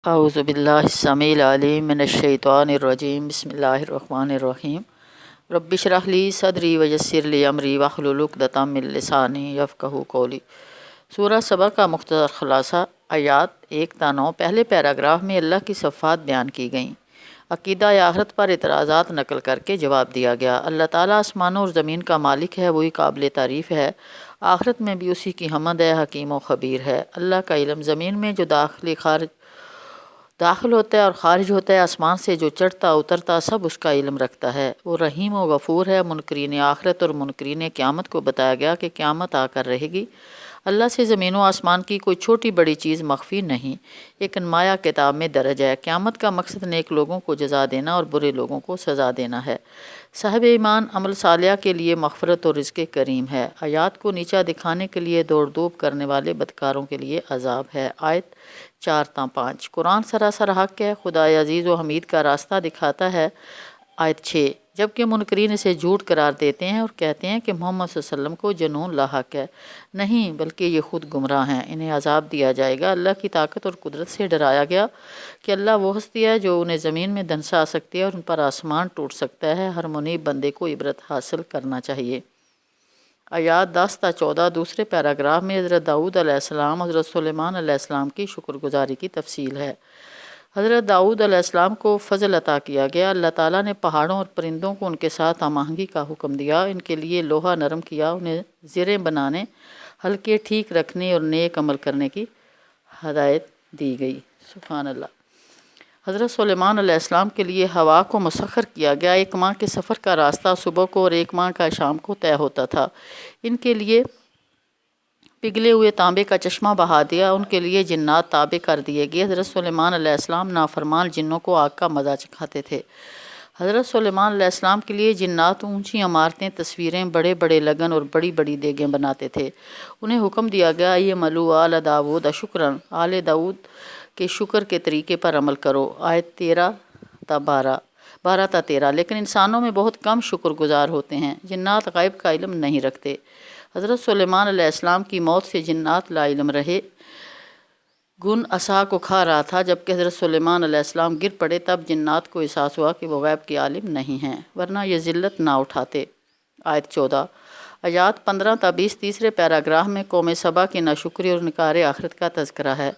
اعوذ باللہ السمیع العلیم من الشیطان الرجیم بسم اللہ الرحمن الرحیم رب اشرح لی صدری ویسر لی امری واحلل عقدۃ من لسانی یفقہوا قولی۔ سورہ سبا کا مختصر خلاصہ۔ آیات 1 تا 9 پہلے پیراگراف میں اللہ کی صفات بیان کی گئیں۔ عقیدہ آخرت پر اعتراضات نقل کر کے جواب دیا گیا۔ اللہ تعالیٰ آسمانوں اور زمین کا مالک ہے، وہی قابل تعریف ہے۔ آخرت میں بھی اسی کی حمد ہے، حکیم و خبیر ہے۔ اللہ کا علم زمین میں جو داخل ہوتا ہے اور خارج ہوتا ہے، آسمان سے جو چڑھتا اترتا، سب اس کا علم رکھتا ہے۔ وہ رحیم و غفور ہے۔ منکرین آخرت اور منکرین قیامت کو بتایا گیا کہ قیامت آ کر رہے گی۔ اللہ سے زمین و آسمان کی کوئی چھوٹی بڑی چیز مخفی نہیں، ایک نمایاں کتاب میں درج ہے۔ قیامت کا مقصد نیک لوگوں کو جزا دینا اور برے لوگوں کو سزا دینا ہے۔ صاحب ایمان عمل صالحہ کے لیے مغفرت اور رزق کریم ہے۔ آیات کو نیچا دکھانے کے لیے دوڑ دھوپ کرنے والے بدکاروں کے لیے عذاب ہے۔ آیت 4 تا 5 قرآن سراسر حق ہے، خدائے عزیز و حمید کا راستہ دکھاتا ہے۔ آیت 6 جبکہ منکرین اسے جھوٹ قرار دیتے ہیں اور کہتے ہیں کہ محمد صلی اللہ علیہ وسلم کو جنون لاحق ہے، نہیں بلکہ یہ خود گمراہ ہیں، انہیں عذاب دیا جائے گا۔ اللہ کی طاقت اور قدرت سے ڈرایا گیا کہ اللہ وہ ہستی ہے جو انہیں زمین میں دھنسا سکتی ہے اور ان پر آسمان ٹوٹ سکتا ہے۔ ہر منیب بندے کو عبرت حاصل کرنا چاہیے۔ آیات 10 تا 14 دوسرے پیراگراف میں حضرت داؤد علیہ السلام، حضرت سلیمان علیہ السلام کی شکر گزاری کی تفصیل ہے۔ حضرت داؤد علیہ السلام کو فضل عطا کیا گیا۔ اللہ تعالیٰ نے پہاڑوں اور پرندوں کو ان کے ساتھ ہم آہنگی کا حکم دیا، ان کے لیے لوہا نرم کیا، انہیں زریں بنانے، ہلکے ٹھیک رکھنے اور نیک عمل کرنے کی ہدایت دی گئی۔ سبحان اللہ۔ حضرت سلیمان علیہ السلام کے لیے ہوا کو مسخر کیا گیا۔ 1 ماہ کے سفر کا راستہ صبح کو اور 1 ماہ کا شام کو طے ہوتا تھا۔ ان کے لیے پگھلے ہوئے تانبے کا چشمہ بہا دیا، ان کے لیے جنات تابع کر دیے گئے۔ حضرت سلیمان علیہ السلام نافرمان جنوں کو آگ کا مزہ چکھاتے تھے۔ حضرت سلیمان علیہ السلام کے لیے جنات اونچی عمارتیں، تصویریں، بڑے بڑے لگن اور بڑی بڑی دیگیں بناتے تھے۔ انہیں حکم دیا گیا یہ ملو آل داود شکرن، آل داود کے شکر کے طریقے پر عمل کرو۔ آیت 13 تا 13 لیکن انسانوں میں بہت کم شکر گزار ہوتے ہیں۔ جنات غیب کا علم نہیں رکھتے۔ حضرت سلیمان علیہ السلام کی موت سے جنات لا علم رہے۔ گن عصا کو کھا رہا تھا، جبکہ حضرت سلیمان علیہ السلام گر پڑے، تب جنات کو احساس ہوا کہ وہ غیب کے عالم نہیں ہیں، ورنہ یہ ذلت نہ اٹھاتے۔ آیت 14 آیات 15 تا 20 تیسرے پیراگراف میں قوم سبا کی ناشکری اور انکار آخرت کا تذکرہ ہے۔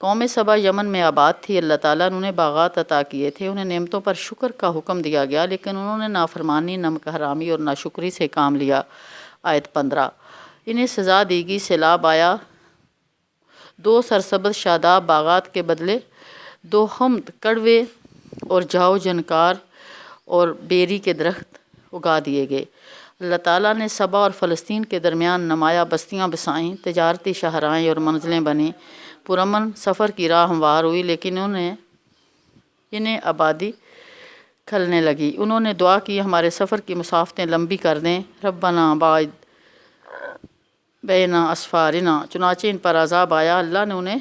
قوم سبا یمن میں آباد تھی۔ اللہ تعالیٰ نے انہیں باغات عطا کیے تھے، انہیں نعمتوں پر شکر کا حکم دیا گیا، لیکن انہوں نے نافرمانی، نمک حرامی اور ناشکری سے کام لیا۔ آیت 15 انہیں سزا دی گئی، سیلاب آیا، 2 سرسبز شاداب باغات کے بدلے 2 حمد کڑوے اور جاؤ جنکار اور بیری کے درخت اگا دیے گئے۔ اللہ تعالیٰ نے سبا اور فلسطین کے درمیان نمایاں بستیاں بسائیں، تجارتی شاہراہیں اور منزلیں بنیں، پرامن سفر کی راہ ہموار ہوئی، لیکن انہیں آبادی کھلنے لگی۔ انہوں نے دعا کی ہمارے سفر کی مسافتیں لمبی کر دیں، ربنا باعد بین اسفارنا، چنانچہ ان پر عذاب آیا، اللہ نے انہیں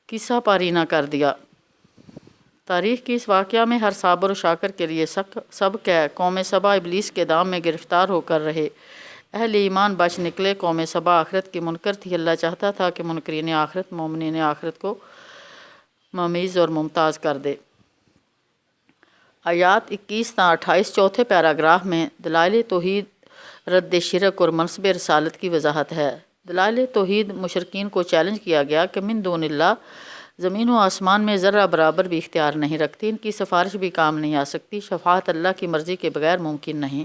قصہ پاری نہ کر دیا۔ تاریخ کی اس واقعہ میں ہر صابر و شاکر کے لیے سبق ہے۔ قوم سبا ابلیس کے دام میں گرفتار ہو کر رہے، اہل ایمان بچ نکلے۔ قوم سبا آخرت کی منکر تھی۔ اللہ چاہتا تھا کہ منکرین آخرت مومنین آخرت کو ممیز اور ممتاز کر دے۔ آیات 21 تا 28 چوتھے پیراگراف میں دلائل توحید، رد شرک اور منصب رسالت کی وضاحت ہے۔ دلائل توحید مشرکین کو چیلنج کیا گیا کہ من دون اللہ زمین و آسمان میں ذرہ برابر بھی اختیار نہیں رکھتی، ان کی سفارش بھی کام نہیں آ سکتی، شفاعت اللہ کی مرضی کے بغیر ممکن نہیں۔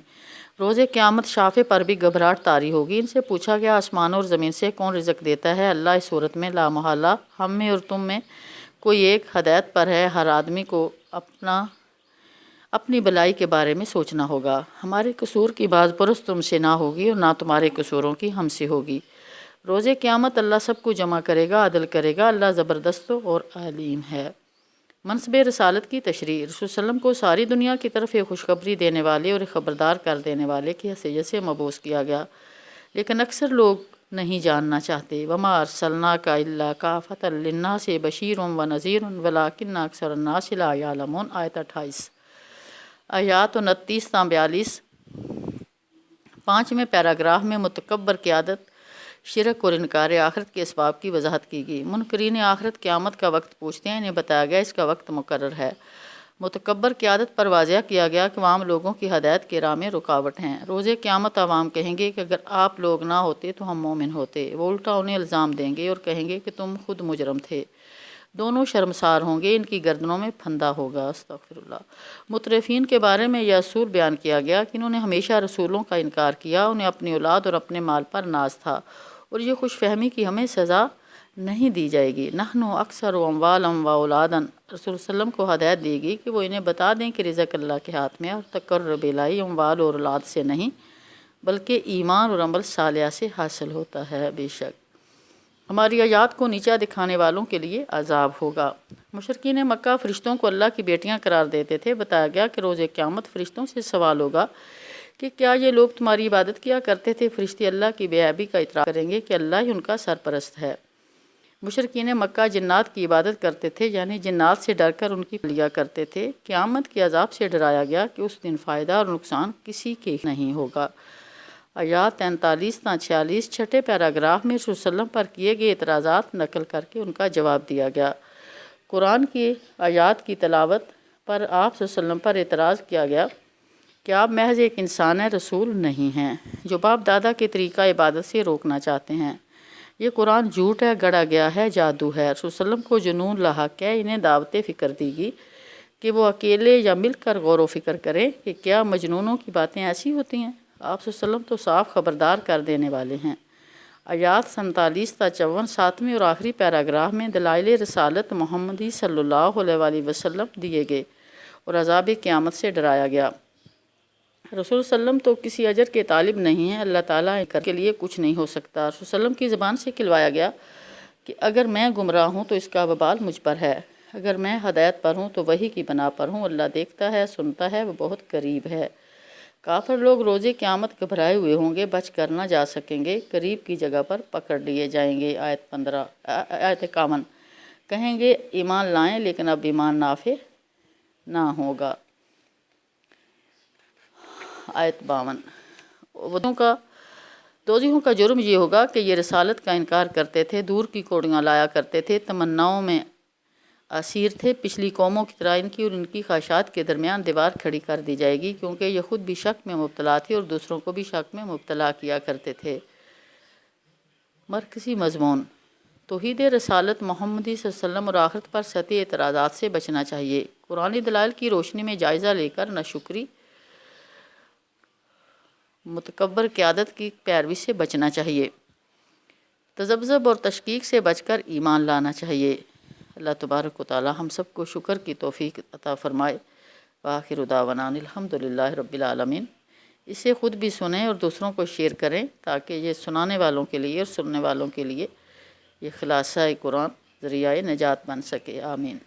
روز قیامت شافے پر بھی گھبراہٹ طاری ہوگی۔ ان سے پوچھا گیا آسمانوں اور زمین سے کون رزق دیتا ہے؟ اللہ اس صورت میں لا محالہ ہم میں اور تم میں کوئی ایک ہدایت پر ہے۔ ہر آدمی کو اپنی بلائی کے بارے میں سوچنا ہوگا۔ ہمارے قصور کی باز پرس تم سے نہ ہوگی اور نہ تمہارے قصوروں کی ہم سے ہوگی۔ روز قیامت اللہ سب کو جمع کرے گا، عدل کرے گا۔ اللہ زبردست اور علیم ہے۔ منصب رسالت کی تشریح۔ رسول صلی اللہ علیہ وسلم کو ساری دنیا کی طرف ایک خوشخبری دینے والے اور ایک خبردار کر دینے والے کی حیثیت سے مبعوث کیا گیا، لیکن اکثر لوگ نہیں جاننا چاہتے۔ وما ارسلناک الا کافۃ للناس بشیر و نذیر ولکن اکثر الناس لا یعلمون۔ آیت 28 آیات 29 تا 42 5ویں پیراگراف میں متکبر قیادت شرک اور انکار آخرت کے اسباب کی وضاحت کی گئی۔ منکرین آخرت قیامت کا وقت پوچھتے ہیں، انہیں بتایا گیا اس کا وقت مقرر ہے۔ متکبر قیادت پر واضح کیا گیا کہ عوام لوگوں کی ہدایت کی راہ میں رکاوٹ ہیں۔ روز قیامت عوام کہیں گے کہ اگر آپ لوگ نہ ہوتے تو ہم مومن ہوتے۔ وہ الٹا انہیں الزام دیں گے اور کہیں گے کہ تم خود مجرم تھے۔ دونوں شرمسار ہوں گے، ان کی گردنوں میں پھندا ہوگا۔ استغفر اللہ۔ مترفین کے بارے میں یہ اصول بیان کیا گیا کہ انہوں نے ہمیشہ رسولوں کا انکار کیا، انہیں اپنی اولاد اور اپنے مال پر ناز تھا، اور یہ خوش فہمی کہ ہمیں سزا نہیں دی جائے گی۔ نحنو اکثر اموالا و اولادن، رسول صلی اللہ علیہ وسلم کو ہدایت دی گئی کہ وہ انہیں بتا دیں کہ رزق اللہ کے ہاتھ میں، اور تقرب الہی اموال اور اولاد سے نہیں بلکہ ایمان اور عمل صالحہ سے حاصل ہوتا ہے۔ بے شک ہماری آیات کو نیچا دکھانے والوں کے لیے عذاب ہوگا۔ مشرکین مکہ فرشتوں کو اللہ کی بیٹیاں قرار دیتے تھے۔ بتایا گیا کہ روز قیامت فرشتوں سے سوال ہوگا کہ کیا یہ لوگ تمہاری عبادت کیا کرتے تھے؟ فرشتے اللہ کی بے عیبی کا اعتراف کریں گے کہ اللہ ہی ان کا سرپرست ہے۔ مشرکین مکہ جنات کی عبادت کرتے تھے، یعنی جنات سے ڈر کر ان کی لیا کرتے تھے۔ قیامت کے عذاب سے ڈرایا گیا کہ اس دن فائدہ اور نقصان کسی کے نہیں ہوگا۔ آیات 43 تا 46 چھٹے پیراگراف میں رسول صلی اللہ علیہ وسلم پر کیے گئے اعتراضات نقل کر کے ان کا جواب دیا گیا۔ قرآن کی آیات کی تلاوت پر آپ صلی اللہ علیہ وسلم پر اعتراض کیا گیا کہ آپ محض ایک انسان ہیں، رسول نہیں ہیں، جو باپ دادا کے طریقہ عبادت سے روکنا چاہتے ہیں۔ یہ قرآن جھوٹ ہے، گڑا گیا ہے، جادو ہے۔ رسول صلی اللہ علیہ وسلم کو جنون لاحق ہے، انہیں دعوت فکر دی گئی کہ وہ اکیلے یا مل کر غور و فکر کریں کہ کیا مجنونوں کی باتیں ایسی ہوتی ہیں؟ آپ صلی اللہ علیہ وسلم تو صاف خبردار کر دینے والے ہیں۔ آیات 47 تا 54 ساتویں اور آخری پیراگراف میں دلائل رسالت محمدی صلی اللہ علیہ وآلہ وسلم دیے گئے اور عذاب قیامت سے ڈرایا گیا۔ رسول صلی اللہ علیہ وسلم تو کسی اجر کے طالب نہیں ہیں، اللہ تعالیٰ کے لیے کچھ نہیں ہو سکتا۔ رسول صلی اللہ علیہ وسلم کی زبان سے کھلوایا گیا کہ اگر میں گمراہ ہوں تو اس کا وبال مجھ پر ہے، اگر میں ہدایت پر ہوں تو وحی کی بنا پر ہوں، اللہ دیکھتا ہے، سنتا ہے، وہ بہت قریب ہے۔ کافر لوگ روز قیامت گھبرائے ہوئے ہوں گے، بچ کر نہ جا سکیں گے، قریب کی جگہ پر پکڑ لیے جائیں گے۔ آیت 51 کہیں گے ایمان لائیں لیکن اب ایمان نافع نہ ہوگا۔ آیت 52 دوزیوں کا جرم یہ ہوگا کہ یہ رسالت کا انکار کرتے تھے، دور کی کوڑیاں لایا کرتے تھے، تمناؤں میں اسیر تھے۔ پچھلی قوموں کی طرح ان کی اور ان کی خواہشات کے درمیان دیوار کھڑی کر دی جائے گی، کیونکہ یہ خود بھی شک میں مبتلا تھے اور دوسروں کو بھی شک میں مبتلا کیا کرتے تھے۔ مرکزی مضمون: توحید رسالت محمدی صلی اللہ علیہ وسلم اور آخرت پر سطحی اعتراضات سے بچنا چاہیے۔ قرآنی دلائل کی روشنی میں جائزہ لے کر ناشکری، متکبر قیادت کی پیروی سے بچنا چاہیے۔ تذبذب اور تشکیک سے بچ کر ایمان لانا چاہیے۔ اللہ تبارک و تعالی ہم سب کو شکر کی توفیق عطا فرمائے۔ وآخر دعوانا الحمدللہ رب العالمین۔ اسے خود بھی سنیں اور دوسروں کو شیئر کریں تاکہ یہ سنانے والوں کے لیے اور سننے والوں کے لیے یہ خلاصہ قرآن ذریعہ نجات بن سکے۔ آمین۔